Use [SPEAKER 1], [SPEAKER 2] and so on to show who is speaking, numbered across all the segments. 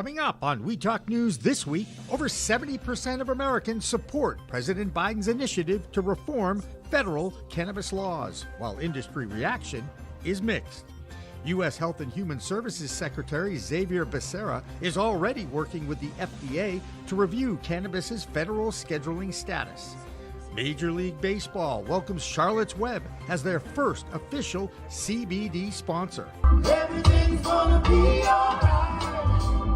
[SPEAKER 1] Coming up on We Talk News this week, over 70% of Americans support President Biden's initiative to reform federal cannabis laws, while industry reaction is mixed. U.S. Health and Human Services Secretary Xavier Becerra is already working with the FDA to review cannabis's federal scheduling status. Major League Baseball welcomes Charlotte's Web as their first official CBD sponsor.
[SPEAKER 2] Everything's gonna be alright.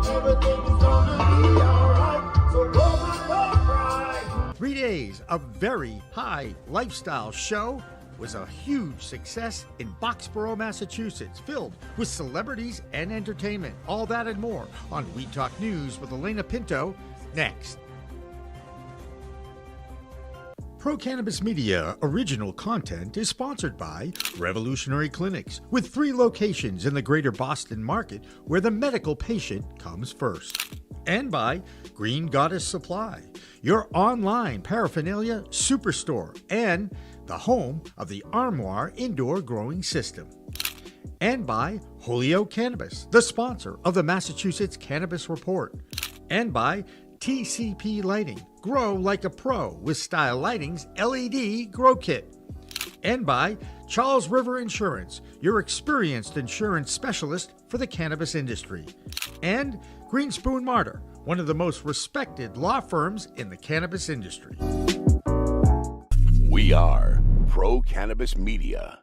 [SPEAKER 2] Everything's gonna be alright. So go my dog cry.
[SPEAKER 1] 3 days of very high lifestyle show was a huge success in Boxborough, Massachusetts, filled with celebrities and entertainment. All that and more on We Talk News with Elena Pinto next. Pro Cannabis Media original content is sponsored by Revolutionary Clinics, with 3 locations in the greater Boston market where the medical patient comes first. And by Green Goddess Supply, your online paraphernalia superstore and the home of the Armoire Indoor Growing System. And by Holyoke Cannabis, the sponsor of the Massachusetts Cannabis Report. And by TCP Lighting, grow like a pro with Style Lighting's LED Grow Kit. And by Charles River Insurance, your experienced insurance specialist for the cannabis industry. And Greenspoon Martyr, one of the most respected law firms in the cannabis industry.
[SPEAKER 3] We are Pro Cannabis Media.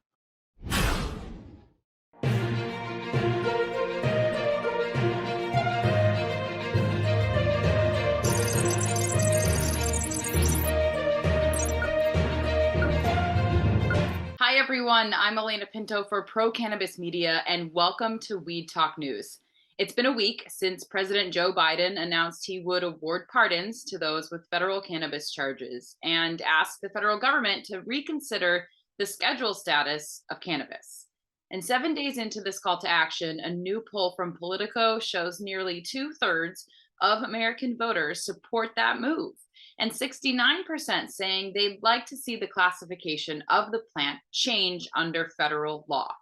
[SPEAKER 4] Hi everyone, I'm Elena Pinto for Pro Cannabis Media and welcome to We Talk News. It's been a week since President Joe Biden announced he would award pardons to those with federal cannabis charges and asked the federal government to reconsider the schedule status of cannabis. And 7 days into this call to action, a new poll from Politico shows nearly 2/3 of American voters support that move, and 69% saying they'd like to see the classification of the plant change under federal law.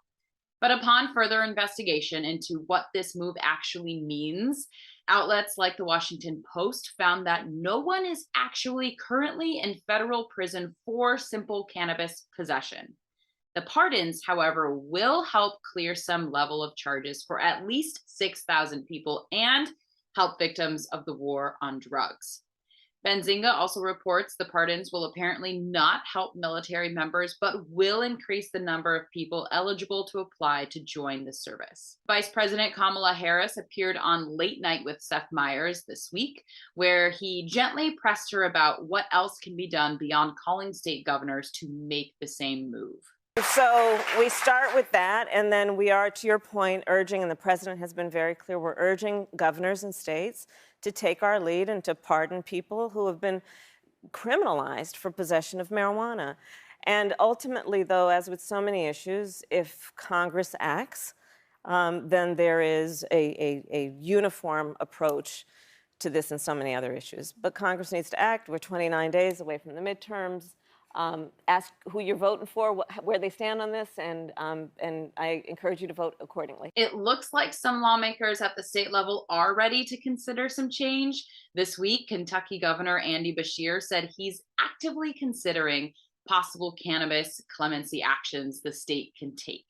[SPEAKER 4] But upon further investigation into what this move actually means, outlets like the Washington Post found that no one is actually currently in federal prison for simple cannabis possession. The pardons, however, will help clear some level of charges for at least 6,000 people and help victims of the war on drugs. Benzinga also reports the pardons will apparently not help military members, but will increase the number of people eligible to apply to join the service. Vice President Kamala Harris appeared on Late Night with Seth Meyers this week, where he gently pressed her about what else can be done beyond calling state governors to make the same move.
[SPEAKER 5] So we start with that, and then we are, to your point, urging, and the president has been very clear, we're urging governors and states to take our lead and to pardon people who have been criminalized for possession of marijuana. And ultimately, though, as with so many issues, if Congress acts, then there is a uniform approach to this and so many other issues. But Congress needs to act. We're 29 days away from the midterms. Ask who you're voting for, where they stand on this, and I encourage you to vote accordingly.
[SPEAKER 4] It looks like some lawmakers at the state level are ready to consider some change. This week, Kentucky Governor Andy Beshear said he's actively considering possible cannabis clemency actions the state can take.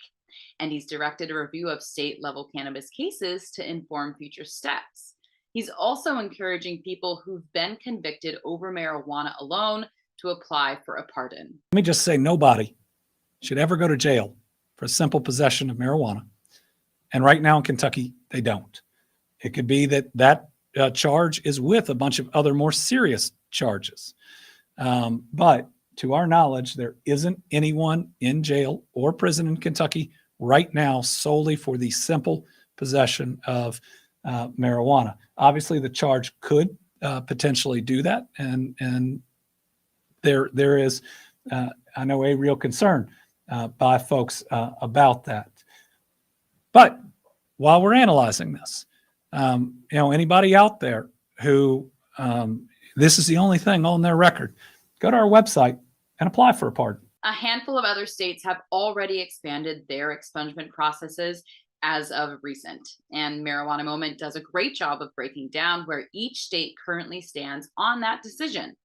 [SPEAKER 4] And he's directed a review of state-level cannabis cases to inform future steps. He's also encouraging people who've been convicted over marijuana alone to apply for a pardon.
[SPEAKER 6] Let me just say, nobody should ever go to jail for simple possession of marijuana. And right now in Kentucky, they don't. It could be that charge is with a bunch of other more serious charges. But to our knowledge, there isn't anyone in jail or prison in Kentucky right now solely for the simple possession of marijuana. Obviously, the charge could potentially do that, and there is, I know, a real concern by folks about that. But while we're analyzing this, anybody out there who this is the only thing on their record, go to our website and apply for a pardon.
[SPEAKER 4] A handful of other states have already expanded their expungement processes, as of recent. And Marijuana Moment does a great job of breaking down where each state currently stands on that decision.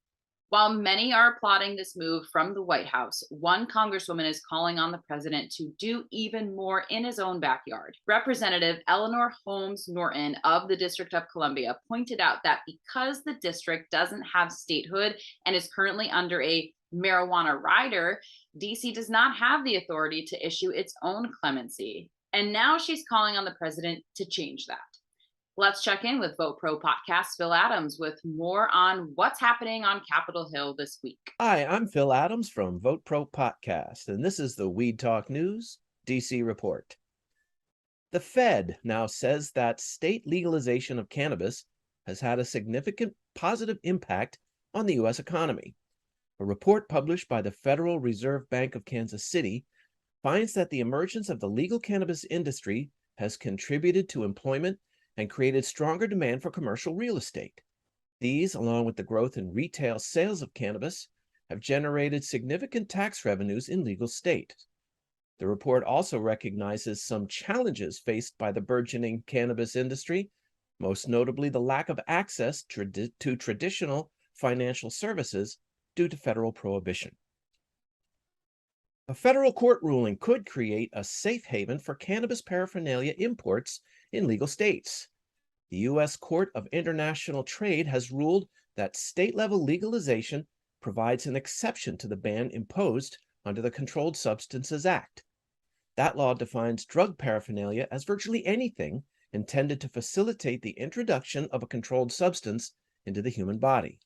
[SPEAKER 4] While many are applauding this move from the White House, one congresswoman is calling on the president to do even more in his own backyard. Representative Eleanor Holmes Norton of the District of Columbia pointed out that because the district doesn't have statehood and is currently under a marijuana rider, DC does not have the authority to issue its own clemency. And now she's calling on the president to change that. Let's check in with Vote Pro podcast Phil Adams with more on what's happening on Capitol Hill this week.
[SPEAKER 7] Hi, I'm Phil Adams from Vote Pro Podcast, and this is the Weed Talk News DC report. The Fed now says that state legalization of cannabis has had a significant positive impact on the U.S. economy. A report published by the Federal Reserve Bank of Kansas City finds that the emergence of the legal cannabis industry has contributed to employment and created stronger demand for commercial real estate. These, along with the growth in retail sales of cannabis, have generated significant tax revenues in legal states. The report also recognizes some challenges faced by the burgeoning cannabis industry, most notably the lack of access to traditional financial services due to federal prohibition. A federal court ruling could create a safe haven for cannabis paraphernalia imports in legal states. The U.S. Court of International Trade has ruled that state-level legalization provides an exception to the ban imposed under the Controlled Substances Act. That law defines drug paraphernalia as virtually anything intended to facilitate the introduction of a controlled substance into the human body.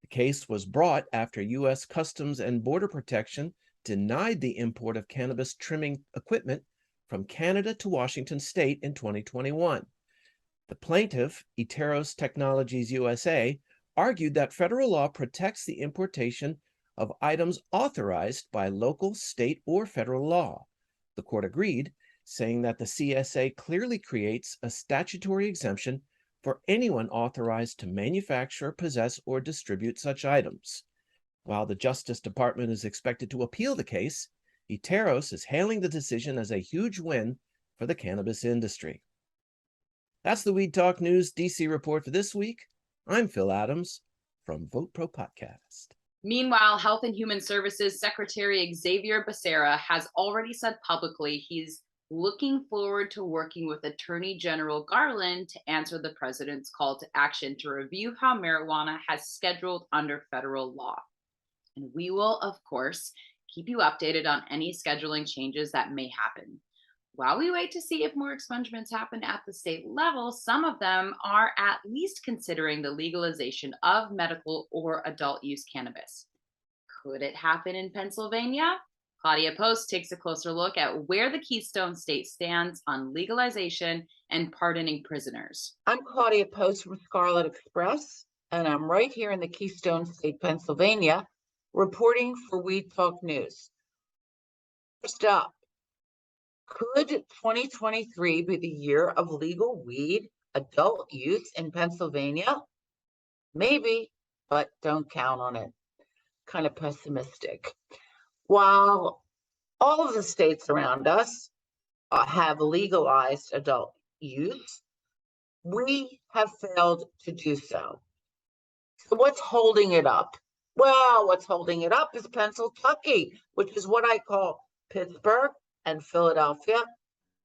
[SPEAKER 7] The case was brought after U.S. Customs and Border Protection denied the import of cannabis trimming equipment from Canada to Washington state in 2021. The plaintiff, Iteros Technologies USA, argued that federal law protects the importation of items authorized by local, state, or federal law. The court agreed, saying that the CSA clearly creates a statutory exemption for anyone authorized to manufacture, possess, or distribute such items. While the Justice Department is expected to appeal the case, Iteros is hailing the decision as a huge win for the cannabis industry. That's the Weed Talk News DC report for this week. I'm Phil Adams from Vote Pro Podcast.
[SPEAKER 4] Meanwhile, Health and Human Services Secretary Xavier Becerra has already said publicly he's looking forward to working with Attorney General Garland to answer the president's call to action to review how marijuana has scheduled under federal law. And we will, of course, keep you updated on any scheduling changes that may happen. While we wait to see if more expungements happen at the state level, some of them are at least considering the legalization of medical or adult use cannabis. Could it happen in Pennsylvania? Claudia Post takes a closer look at where the Keystone State stands on legalization and pardoning prisoners.
[SPEAKER 8] I'm Claudia Post from Scarlet Express, and I'm right here in the Keystone State, Pennsylvania, reporting for Weed Talk News. First up, could 2023 be the year of legal weed adult use in Pennsylvania? Maybe, but don't count on it. Kind of pessimistic. While all of the states around us have legalized adult use, we have failed to do so. So what's holding it up? Well, what's holding it up is Pennsylvania, which is what I call Pittsburgh and Philadelphia,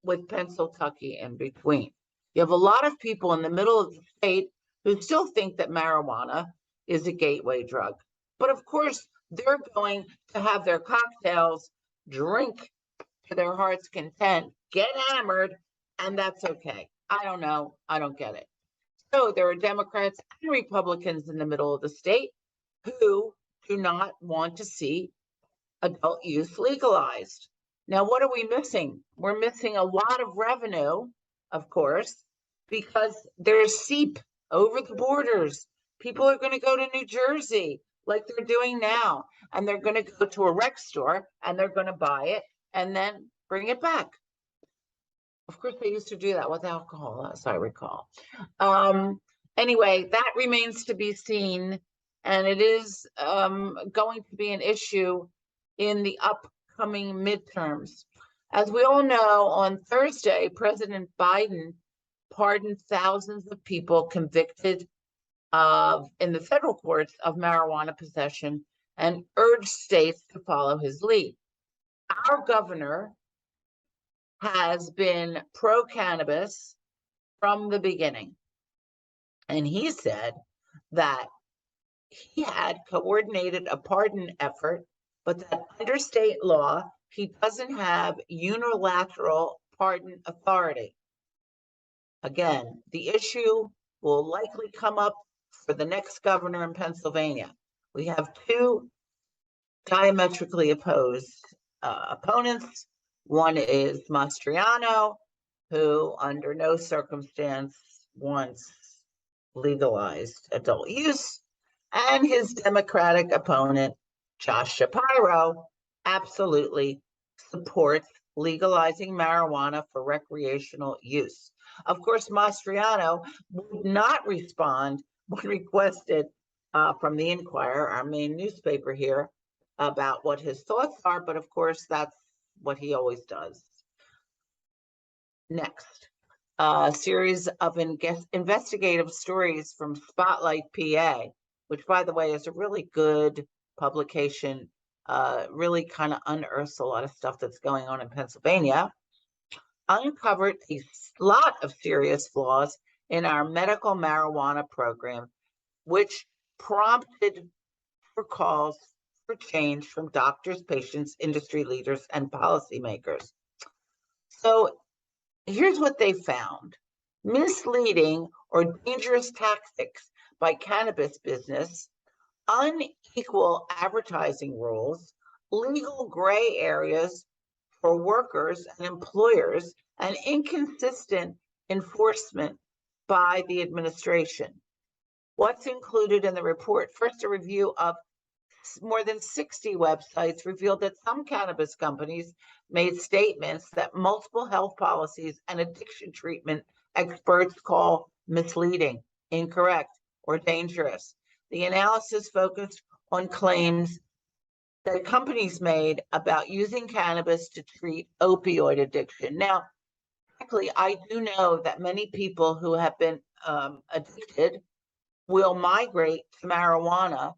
[SPEAKER 8] with Pennsylvania in between. You have a lot of people in the middle of the state who still think that marijuana is a gateway drug. But of course, they're going to have their cocktails, drink to their heart's content, get hammered, and that's okay. I don't know. I don't get it. So there are Democrats and Republicans in the middle of the state who do not want to see adult use legalized. Now, what are we missing? We're missing a lot of revenue, of course, because there's SEEP over the borders. People are going to go to New Jersey like they're doing now, and they're going to go to a rec store and they're going to buy it and then bring it back. Of course, they used to do that with alcohol, as I recall. Anyway, that remains to be seen, and it is going to be an issue in the upcoming midterms. As we all know, on Thursday, President Biden pardoned thousands of people convicted in the federal courts of marijuana possession and urged states to follow his lead. Our governor has been pro-cannabis from the beginning. And he said that he had coordinated a pardon effort, but that under state law, he doesn't have unilateral pardon authority. Again, the issue will likely come up for the next governor in Pennsylvania. We have two diametrically opposed opponents. One is Mastriano, who under no circumstance wants legalized adult use, and his Democratic opponent, Josh Shapiro, absolutely supports legalizing marijuana for recreational use. Of course, Mastriano would not respond when requested from the Inquirer, our main newspaper here, about what his thoughts are, but of course, that's what he always does. Next, a series of investigative stories from Spotlight PA, which, by the way, is a really good publication, really kind of unearths a lot of stuff that's going on in Pennsylvania, uncovered a lot of serious flaws in our medical marijuana program, which prompted for calls for change from doctors, patients, industry leaders, and policymakers. So here's what they found: misleading or dangerous tactics by cannabis business, unequal advertising rules, legal gray areas for workers and employers, and inconsistent enforcement by the administration. What's included in the report? First, a review of more than 60 websites revealed that some cannabis companies made statements that multiple health policies and addiction treatment experts call misleading, incorrect, or dangerous. The analysis focused on claims that companies made about using cannabis to treat opioid addiction. Now, frankly, I do know that many people who have been addicted will migrate to marijuana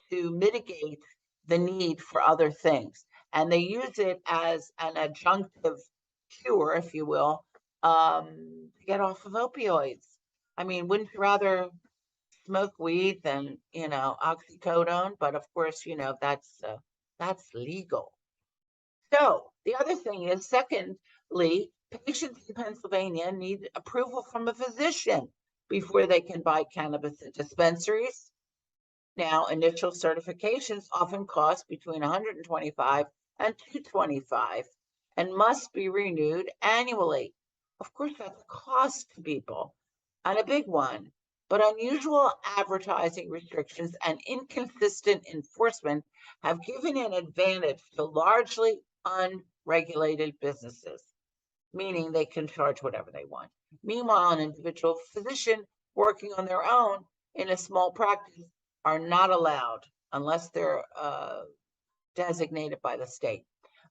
[SPEAKER 8] to mitigate the need for other things. And they use it as an adjunctive cure, if you will, to get off of opioids. I mean, wouldn't you rather smoke weed than, oxycodone? But of course, that's legal. So the other thing is, secondly, patients in Pennsylvania need approval from a physician before they can buy cannabis at dispensaries. Now, initial certifications often cost between $125 and $225 and must be renewed annually. Of course, that's a cost to people, and a big one. But unusual advertising restrictions and inconsistent enforcement have given an advantage to largely unregulated businesses, meaning they can charge whatever they want. Meanwhile, an individual physician working on their own in a small practice are not allowed unless they're designated by the state.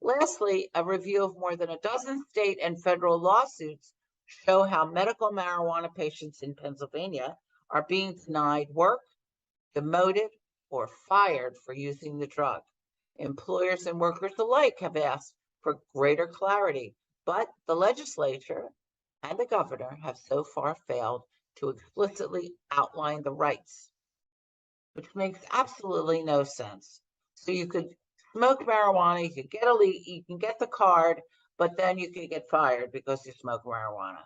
[SPEAKER 8] Lastly, a review of more than a dozen state and federal lawsuits show how medical marijuana patients in Pennsylvania are being denied work, demoted, or fired for using the drug. Employers and workers alike have asked for greater clarity, but the legislature and the governor have so far failed to explicitly outline the rights, which makes absolutely no sense. So you could smoke marijuana, you could you can get the card, but then you could get fired because you smoke marijuana.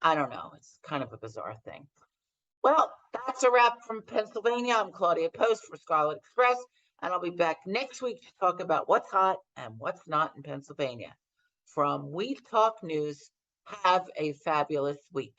[SPEAKER 8] I don't know. It's kind of a bizarre thing. Well, that's a wrap from Pennsylvania. I'm Claudia Post for Scarlet Express, and I'll be back next week to talk about what's hot and what's not in Pennsylvania. From Weed Talk News, have a fabulous week.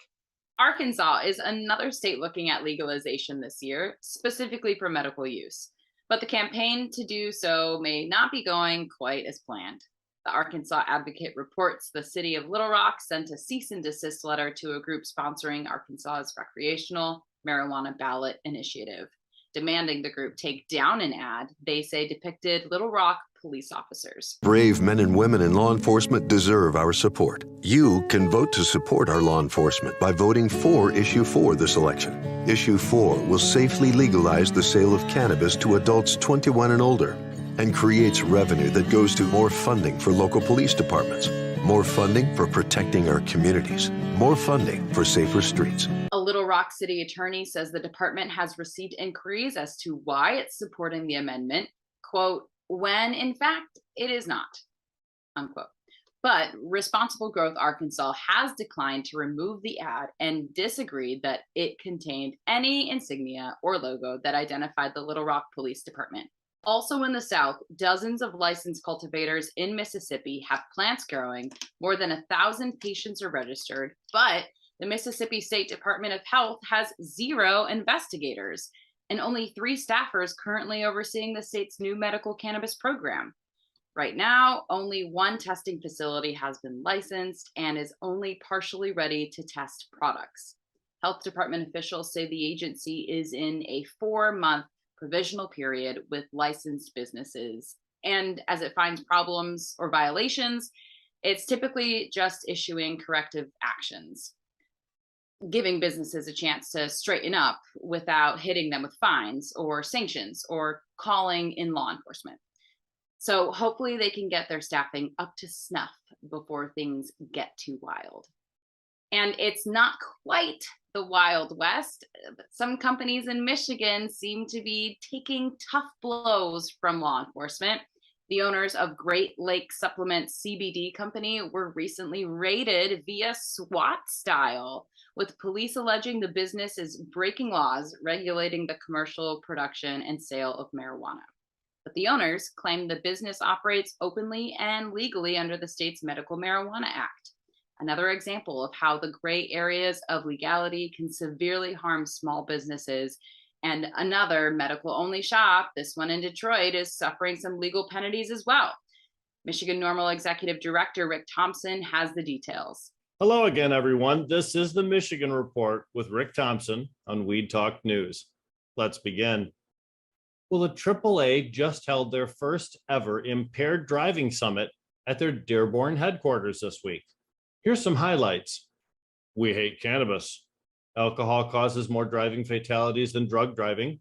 [SPEAKER 4] Arkansas is another state looking at legalization this year, specifically for medical use. But the campaign to do so may not be going quite as planned. The Arkansas Advocate reports the city of Little Rock sent a cease and desist letter to a group sponsoring Arkansas's recreational marijuana ballot initiative. demanding the group take down an ad they say depicted Little Rock police officers.
[SPEAKER 9] Brave men and women in law enforcement deserve our support. You can vote to support our law enforcement by voting for Issue 4 this election. Issue 4 will safely legalize the sale of cannabis to adults 21 and older and creates revenue that goes to more funding for local police departments, more funding for protecting our communities, more funding for safer streets.
[SPEAKER 4] A Little Rock city attorney says the department has received inquiries as to why it's supporting the amendment, quote, when in fact it is not, unquote. But Responsible Growth Arkansas has declined to remove the ad and disagreed that it contained any insignia or logo that identified the Little Rock Police Department. Also in the South, dozens of licensed cultivators in Mississippi have plants growing. More than 1,000 patients are registered, but the Mississippi State Department of Health has 0 investigators and only 3 staffers currently overseeing the state's new medical cannabis program. Right now, only 1 testing facility has been licensed and is only partially ready to test products. Health department officials say the agency is in a 4-month provisional period with licensed businesses. And as it finds problems or violations, it's typically just issuing corrective actions, giving businesses a chance to straighten up without hitting them with fines or sanctions or calling in law enforcement. So hopefully they can get their staffing up to snuff before things get too wild. And it's not quite the Wild West, but some companies in Michigan seem to be taking tough blows from law enforcement. The owners of Great Lake Supplement CBD Company were recently raided via SWAT style, with police alleging the business is breaking laws regulating the commercial production and sale of marijuana. But the owners claim the business operates openly and legally under the state's Medical Marijuana Act. Another example of how the gray areas of legality can severely harm small businesses. And another medical-only shop, this one in Detroit, is suffering some legal penalties as well. Michigan Normal Executive Director Rick Thompson has the details.
[SPEAKER 10] Hello again, everyone. This is the Michigan Report with Rick Thompson on Weed Talk News. Let's begin. Well, the AAA just held their first ever impaired driving summit at their Dearborn headquarters this week. Here's some highlights. We hate cannabis. Alcohol causes more driving fatalities than drug driving.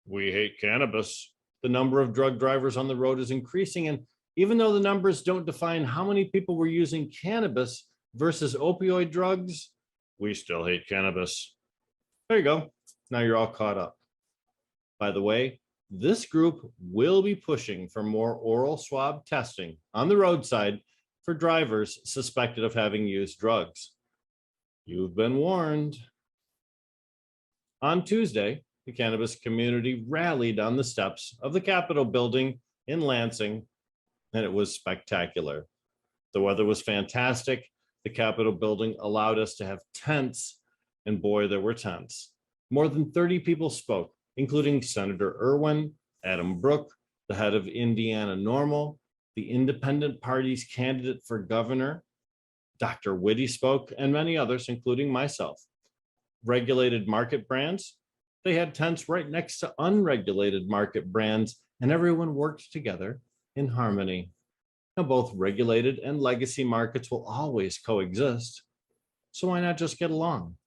[SPEAKER 10] We hate cannabis. The number of drug drivers on the road is increasing, and even though the numbers don't define how many people were using cannabis versus opioid drugs, we still hate cannabis. There you go. Now you're all caught up. By the way, this group will be pushing for more oral swab testing on the roadside for drivers suspected of having used drugs. You've been warned. On Tuesday, the cannabis community rallied on the steps of the Capitol building in Lansing, and it was spectacular. The weather was fantastic. The Capitol building allowed us to have tents, and boy, there were tents. More than 30 people spoke, including Senator Irwin, Adam Brook, the head of Indiana NORML, the Independent Party's candidate for governor, Dr. Whitty spoke, and many others, including myself. Regulated market brands, they had tents right next to unregulated market brands, and everyone worked together in harmony. Now, both regulated and legacy markets will always coexist, so why not just get along?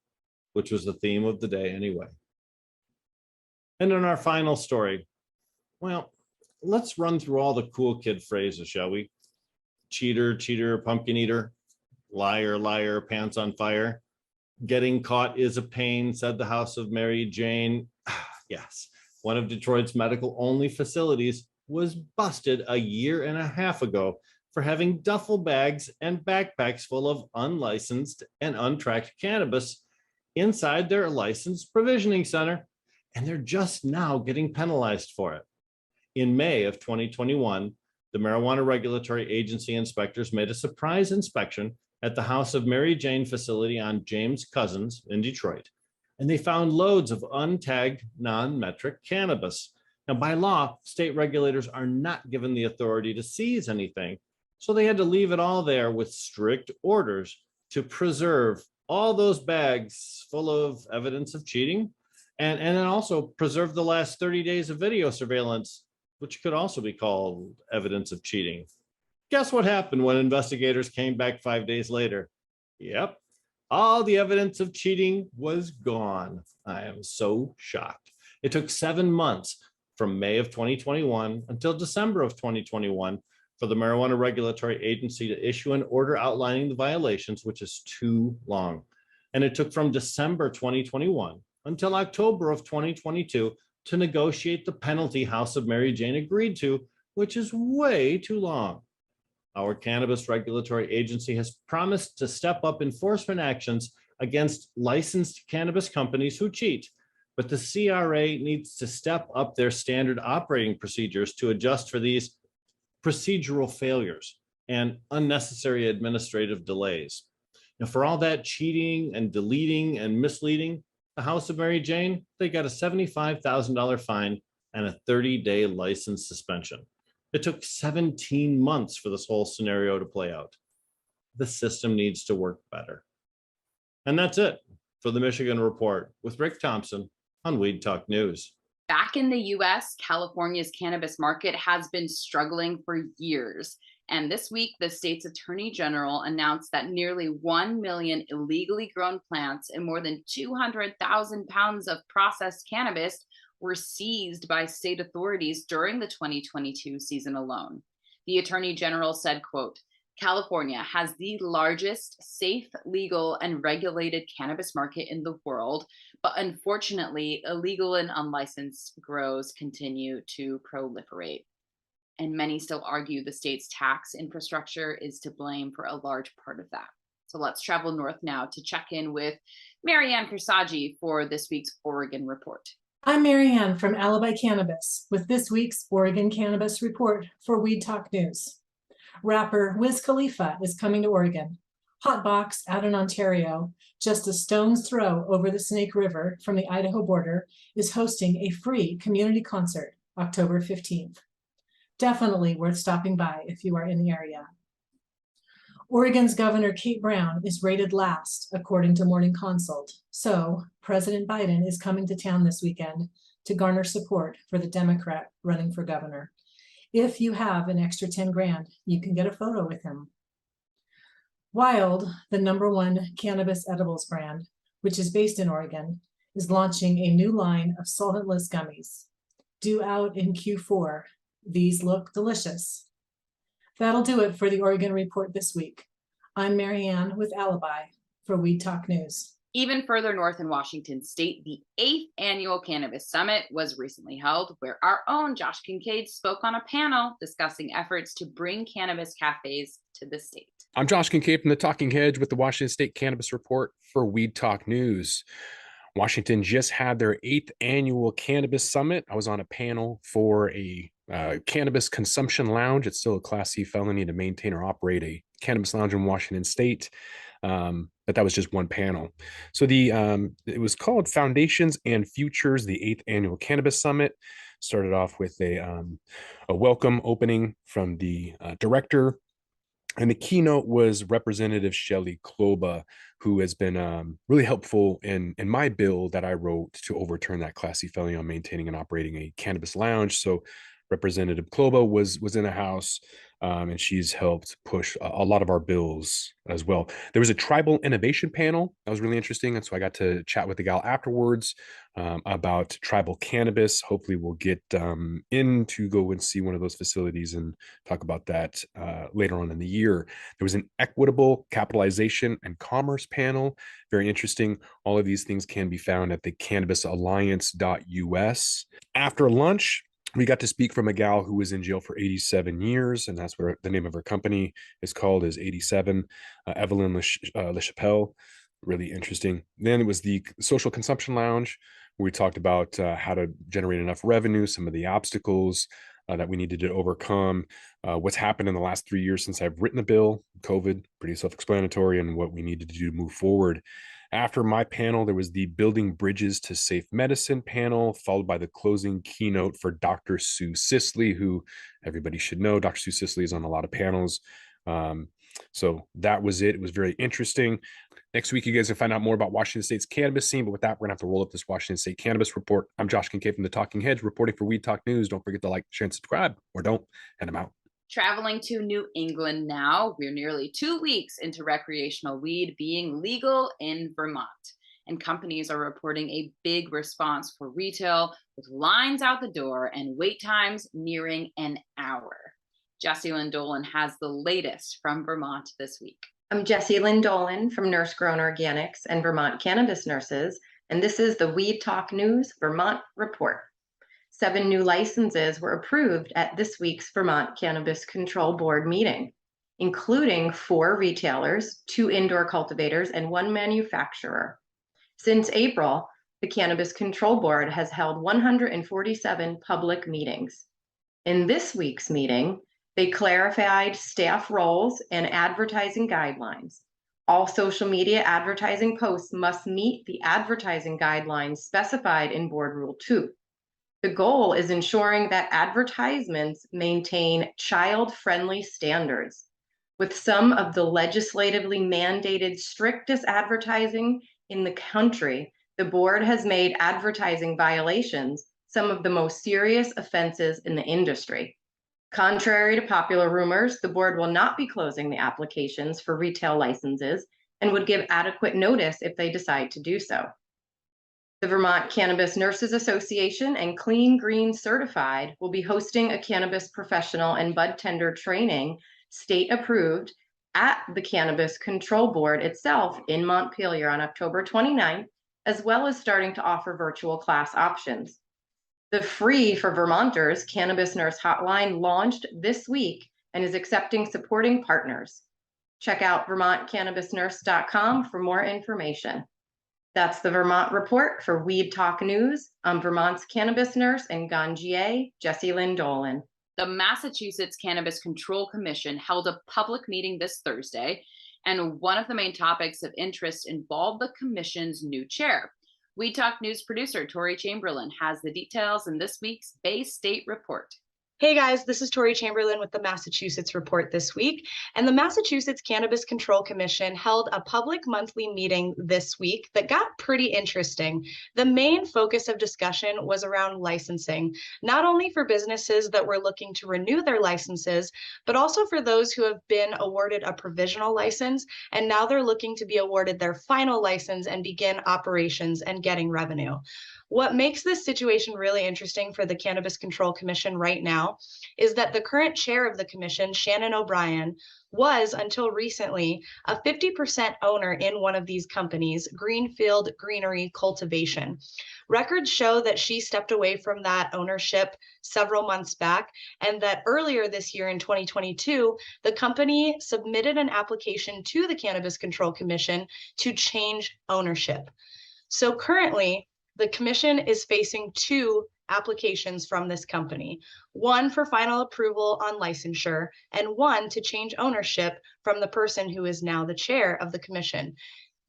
[SPEAKER 10] Which was the theme of the day anyway. And in our final story, well, let's run through all the cool kid phrases, shall we? Cheater, cheater, pumpkin eater, liar, liar, pants on fire. Getting caught is a pain, said the House of Mary Jane. Yes, one of Detroit's medical-only facilities was busted a year and a half ago for having duffel bags and backpacks full of unlicensed and untracked cannabis inside their licensed provisioning center, and they're just now getting penalized for it. In May of 2021, the Marijuana Regulatory Agency inspectors made a surprise inspection at the House of Mary Jane facility on James Cousins in Detroit, and they found loads of untagged non-metric cannabis. Now, by law, state regulators are not given the authority to seize anything, so they had to leave it all there with strict orders to preserve all those bags full of evidence of cheating and then also preserved the last 30 days of video surveillance, which could also be called evidence of cheating. Guess what happened when investigators came back 5 days later? Yep, all the evidence of cheating was gone. I am so shocked. It took 7 months from May of 2021 until December of 2021 for the Marijuana Regulatory Agency to issue an order outlining the violations, which is too long. And it took from December 2021 until October of 2022 to negotiate the penalty House of Mary Jane agreed to, which is way too long. Our Cannabis Regulatory Agency has promised to step up enforcement actions against licensed cannabis companies who cheat, but the CRA needs to step up their standard operating procedures to adjust for these procedural failures and unnecessary administrative delays. Now, for all that cheating and deleting and misleading, the House of Mary Jane, they got a $75,000 fine and a 30-day license suspension. It took 17 months for this whole scenario to play out. The system needs to work better. And that's it for the Michigan Report with Rick Thompson on Weed Talk News.
[SPEAKER 4] Back in the US, California's cannabis market has been struggling for years. And this week, the state's attorney general announced that nearly 1 million illegally grown plants and more than 200,000 pounds of processed cannabis were seized by state authorities during the 2022 season alone. The attorney general said, quote, California has the largest safe, legal, and regulated cannabis market in the world, but unfortunately, illegal and unlicensed grows continue to proliferate. And many still argue the state's tax infrastructure is to blame for a large part of that. So let's travel north now to check in with Marianne Kersagi for this week's Oregon Report.
[SPEAKER 11] I'm Marianne from Alibi Cannabis with this week's Oregon Cannabis Report for Weed Talk News. Rapper Wiz Khalifa is coming to Oregon. Hotbox out in Ontario, just a stone's throw over the Snake River from the Idaho border, is hosting a free community concert October 15th. Definitely worth stopping by if you are in the area. Oregon's Governor Kate Brown is rated last, according to Morning Consult. So President Biden is coming to town this weekend to garner support for the Democrat running for governor. If you have an extra 10 grand, you can get a photo with him. Wild, the #1 cannabis edibles brand, which is based in Oregon, is launching a new line of solventless gummies. Due out in Q4, these look delicious. That'll do it for the Oregon Report this week. I'm Marianne with Alibi for Weed Talk News.
[SPEAKER 4] Even further north in Washington state, the 8th Annual Cannabis Summit was recently held, where our own Josh Kincaid spoke on a panel discussing efforts to bring cannabis cafes to the state.
[SPEAKER 12] I'm Josh Kincaid from the Talking Hedge with the Washington State Cannabis Report for Weed Talk News. Washington just had their 8th Annual Cannabis Summit. I was on a panel for a cannabis consumption lounge. It's still a Class C felony to maintain or operate a cannabis lounge in Washington State. But that was just one panel. So it was called Foundations and Futures, the 8th Annual Cannabis Summit. Started off with a welcome opening from the director. And the keynote was Representative Shelley Kloba, who has been really helpful in my bill that I wrote to overturn that Class C felony on maintaining and operating a cannabis lounge. So Representative Kloba was in the House, and she's helped push a lot of our bills as well. There was a tribal innovation panel that was really interesting, and so I got to chat with the gal afterwards about tribal cannabis. Hopefully we'll get in to go and see one of those facilities and talk about that later on in the year. There was an equitable capitalization and commerce panel. Very interesting. All of these things can be found at the cannabisalliance.us. After lunch, we got to speak from a gal who was in jail for 87 years, and that's what the name of her company is called, is 87, Evelyn LaChapelle. Really interesting. Then it was the Social Consumption Lounge, where we talked about how to generate enough revenue, some of the obstacles that we needed to overcome, what's happened in the last 3 years since I've written the bill, COVID, pretty self-explanatory, and what we needed to do to move forward. After my panel, there was the Building Bridges to Safe Medicine panel, followed by the closing keynote for Dr. Sue Sisley, who everybody should know. Dr. Sue Sisley is on a lot of panels. So that was it. It was very interesting. Next week, you guys can find out more about Washington State's cannabis scene. But with that, we're going to have to roll up this Washington State Cannabis Report. I'm Josh Kincaid from the Talking Hedge, reporting for Weed Talk News. Don't forget to like, share, and subscribe, or don't, and I'm out.
[SPEAKER 4] Traveling to New England now, we're nearly 2 weeks into recreational weed being legal in Vermont. And companies are reporting a big response for retail, with lines out the door and wait times nearing an hour. Jessie Lynn Dolan has the latest from Vermont this week.
[SPEAKER 13] I'm Jessie Lynn Dolan from Nurse Grown Organics and Vermont Cannabis Nurses, and this is the Weed Talk News Vermont Report. 7 new licenses were approved at this week's Vermont Cannabis Control Board meeting, including 4 retailers, 2 indoor cultivators, and 1 manufacturer. Since April, the Cannabis Control Board has held 147 public meetings. In this week's meeting, they clarified staff roles and advertising guidelines. All social media advertising posts must meet the advertising guidelines specified in Board Rule 2. The goal is ensuring that advertisements maintain child-friendly standards. With some of the legislatively mandated strictest advertising in the country, the board has made advertising violations some of the most serious offenses in the industry. Contrary to popular rumors, the board will not be closing the applications for retail licenses and would give adequate notice if they decide to do so. The Vermont Cannabis Nurses Association and Clean Green Certified will be hosting a cannabis professional and bud tender training, state approved, at the Cannabis Control Board itself in Montpelier on October 29th, as well as starting to offer virtual class options. The Free for Vermonters Cannabis Nurse Hotline launched this week and is accepting supporting partners. Check out vermontcannabisnurse.com for more information. That's the Vermont Report for Weed Talk News. I'm Vermont's cannabis nurse and ganjier, Jessie Lynn Dolan.
[SPEAKER 4] The Massachusetts Cannabis Control Commission held a public meeting this Thursday, and one of the main topics of interest involved the commission's new chair. Weed Talk News producer Tori Chamberlain has the details in this week's Bay State Report.
[SPEAKER 14] Hey guys, this is Tori Chamberlain with the Massachusetts Report this week. And the Massachusetts Cannabis Control Commission held a public monthly meeting this week that got pretty interesting. The main focus of discussion was around licensing, not only for businesses that were looking to renew their licenses, but also for those who have been awarded a provisional license and now they're looking to be awarded their final license and begin operations and getting revenue. What makes this situation really interesting for the Cannabis Control Commission right now is that the current chair of the commission, Shannon O'Brien, was until recently a 50% owner in one of these companies, Greenfield Greenery Cultivation. Records show that she stepped away from that ownership several months back, and that earlier this year in 2022, the company submitted an application to the Cannabis Control Commission to change ownership. So currently, the commission is facing 2 applications from this company, one for final approval on licensure and one to change ownership from the person who is now the chair of the commission.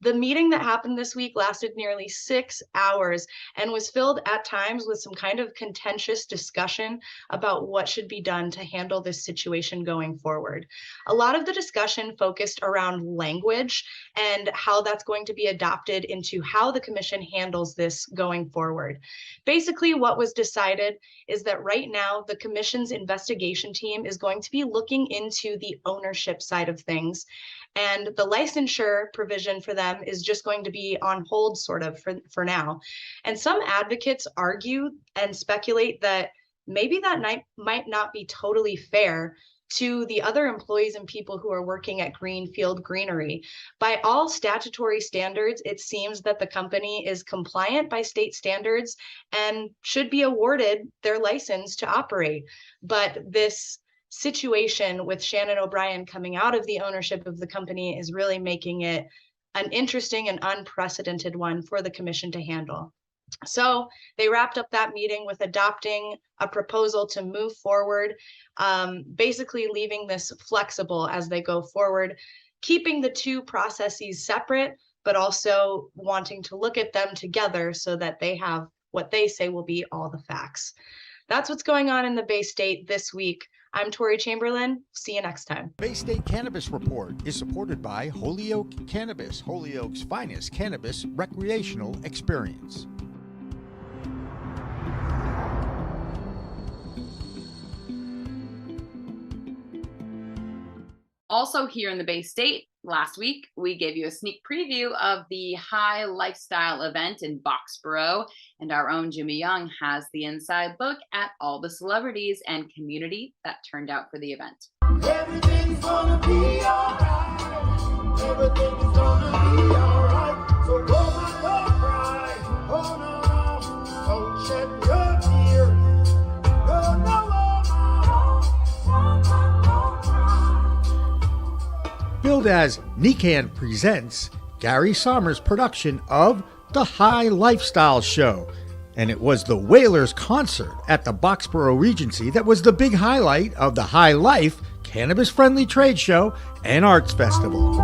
[SPEAKER 14] The meeting that happened this week lasted nearly 6 hours and was filled at times with some kind of contentious discussion about what should be done to handle this situation going forward. A lot of the discussion focused around language and how that's going to be adopted into how the commission handles this going forward. Basically, what was decided is that right now the commission's investigation team is going to be looking into the ownership side of things, and the licensure provision for them is just going to be on hold sort of for now. And some advocates argue and speculate that maybe that might not be totally fair to the other employees and people who are working at Greenfield Greenery. By all statutory standards, it seems that the company is compliant by state standards and should be awarded their license to operate. But this situation with Shannon O'Brien coming out of the ownership of the company is really making it an interesting and unprecedented one for the commission to handle. So they wrapped up that meeting with adopting a proposal to move forward, basically leaving this flexible as they go forward, keeping the 2 processes separate, but also wanting to look at them together so that they have what they say will be all the facts. That's what's going on in the Bay State this week. I'm Tori Chamberlain. See you next time.
[SPEAKER 1] Bay State Cannabis Report is supported by Holyoke Cannabis, Holyoke's finest cannabis recreational experience.
[SPEAKER 4] Also here in the Bay State, last week, we gave you a sneak preview of the High Lifestyle event in Boxborough, and our own Jimmy Young has the inside look at all the celebrities and community that turned out for the event.
[SPEAKER 2] Everything's gonna be alright. Everything's gonna be alright. So roll my dog cry. Oh no, don't shed your tears. No, no,
[SPEAKER 1] Billed as Nican Presents, Gary Sommer's production of The High Lifestyle Show. And it was the Whalers concert at the Boxborough Regency that was the big highlight of the High Life cannabis-friendly trade show and arts festival.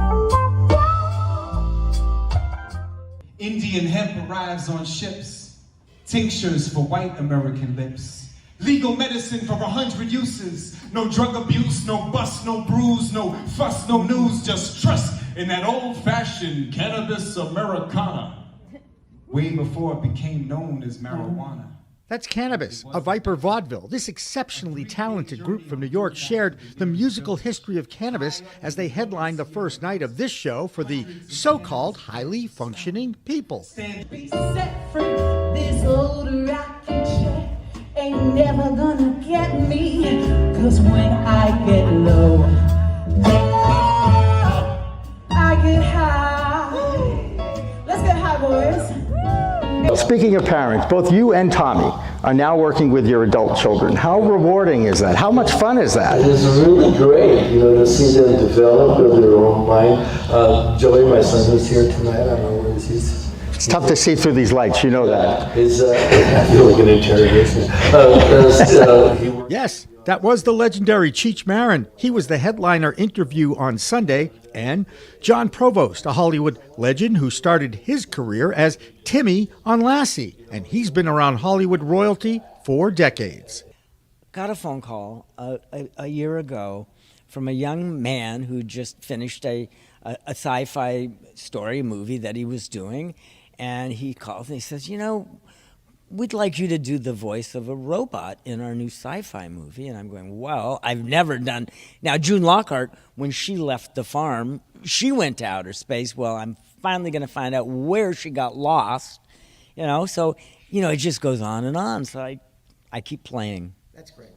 [SPEAKER 15] Indian hemp arrives on ships, tinctures for white American lips. Legal medicine for 100 uses. No drug abuse, no bust, no bruise, no fuss, no news. Just trust in that old-fashioned cannabis Americana. Way before it became known as marijuana.
[SPEAKER 1] That's Cannabis, a Viper vaudeville. This exceptionally talented group from New York shared the musical history of cannabis as they headlined the first night of this show for the so-called highly functioning people.
[SPEAKER 2] Set free, this old rocking chair ain't never gonna get me. Cause when I get low, I get high. Let's get high, boys.
[SPEAKER 16] Speaking of parents, both you and Tommy are now working with your adult children. How rewarding is that? How much fun is that?
[SPEAKER 17] It's really great, to see them develop in their own mind. Joey, my son, who's here tonight, I don't know where he's.
[SPEAKER 16] It's tough to see through these lights, you know that.
[SPEAKER 17] I feel like an interrogation.
[SPEAKER 1] Yes, that was the legendary Cheech Marin. He was the headliner interview on Sunday. And John Provost, a Hollywood legend who started his career as Timmy on Lassie. And he's been around Hollywood royalty for decades.
[SPEAKER 18] Got a phone call a year ago from a young man who just finished a sci-fi story movie that he was doing. And he calls and he says, we'd like you to do the voice of a robot in our new sci-fi movie. And I'm going, well, I've never done. Now, June Lockhart, when she left the farm, she went to outer space. Well, I'm finally going to find out where she got lost, So, it just goes on and on. So I keep playing.
[SPEAKER 19] That's great.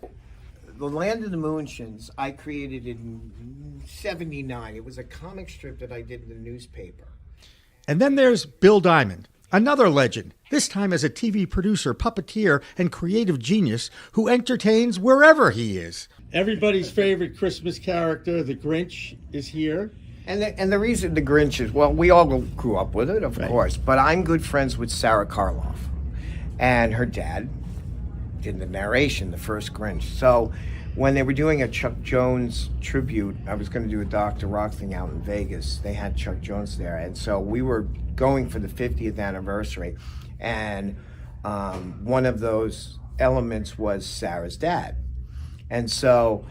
[SPEAKER 19] The Land of the Moonshins, I created in '79. It was a comic strip that I did in the newspaper.
[SPEAKER 1] And then there's Bill Diamond, another legend, this time as a TV producer, puppeteer, and creative genius who entertains wherever he is.
[SPEAKER 20] Everybody's favorite Christmas character, the Grinch, is here.
[SPEAKER 19] And the reason the Grinch is, well, we all grew up with it, of course, but I'm good friends with Sarah Karloff. And her dad did the narration, the first Grinch. So when they were doing a Chuck Jones tribute, I was going to do a Dr. Rock thing out in Vegas. They had Chuck Jones there. And so we were going for the 50th anniversary. And one of those elements was Sarah's dad. And so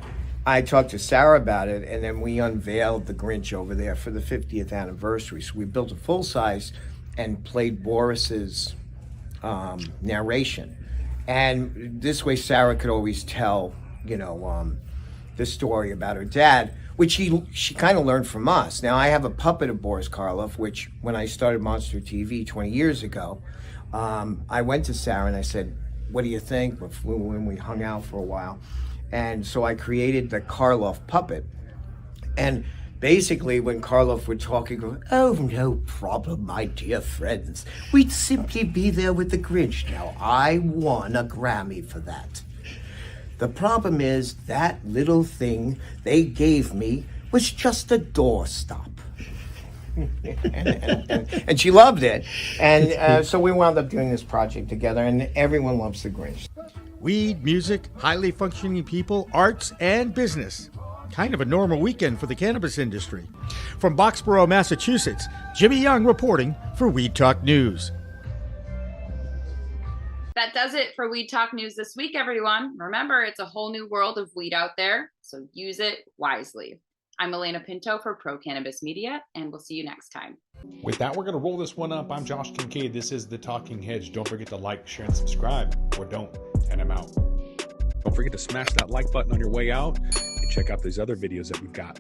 [SPEAKER 19] I talked to Sarah about it, and then we unveiled the Grinch over there for the 50th anniversary. So we built a full size and played Boris's narration. And this way Sarah could always tell, the story about her dad, which she kind of learned from us. Now, I have a puppet of Boris Karloff, which when I started Monster TV 20 years ago, I went to Sarah and I said, what do you think? We flew in, we hung out for a while. And so I created the Karloff puppet. And basically when Karloff would talk, he'd go, oh, no problem, my dear friends. We'd simply be there with the Grinch. Now, I won a Grammy for that. The problem is that little thing they gave me was just a doorstop. and she loved it. And so we wound up doing this project together, and everyone loves the Grinch.
[SPEAKER 1] Weed, music, highly functioning people, arts, and business. Kind of a normal weekend for the cannabis industry. From Boxborough, Massachusetts, Jimmy Young reporting for Weed Talk News.
[SPEAKER 4] That does it for Weed Talk News this week, everyone. Remember, it's a whole new world of weed out there, so use it wisely. I'm Elena Pinto for Pro Cannabis Media, and we'll see you next time.
[SPEAKER 12] With that, we're going to roll this one up. I'm Josh Kincaid. This is The Talking Hedge. Don't forget to like, share, and subscribe, or don't, and I'm out. Don't forget to smash that like button on your way out and check out these other videos that we've got.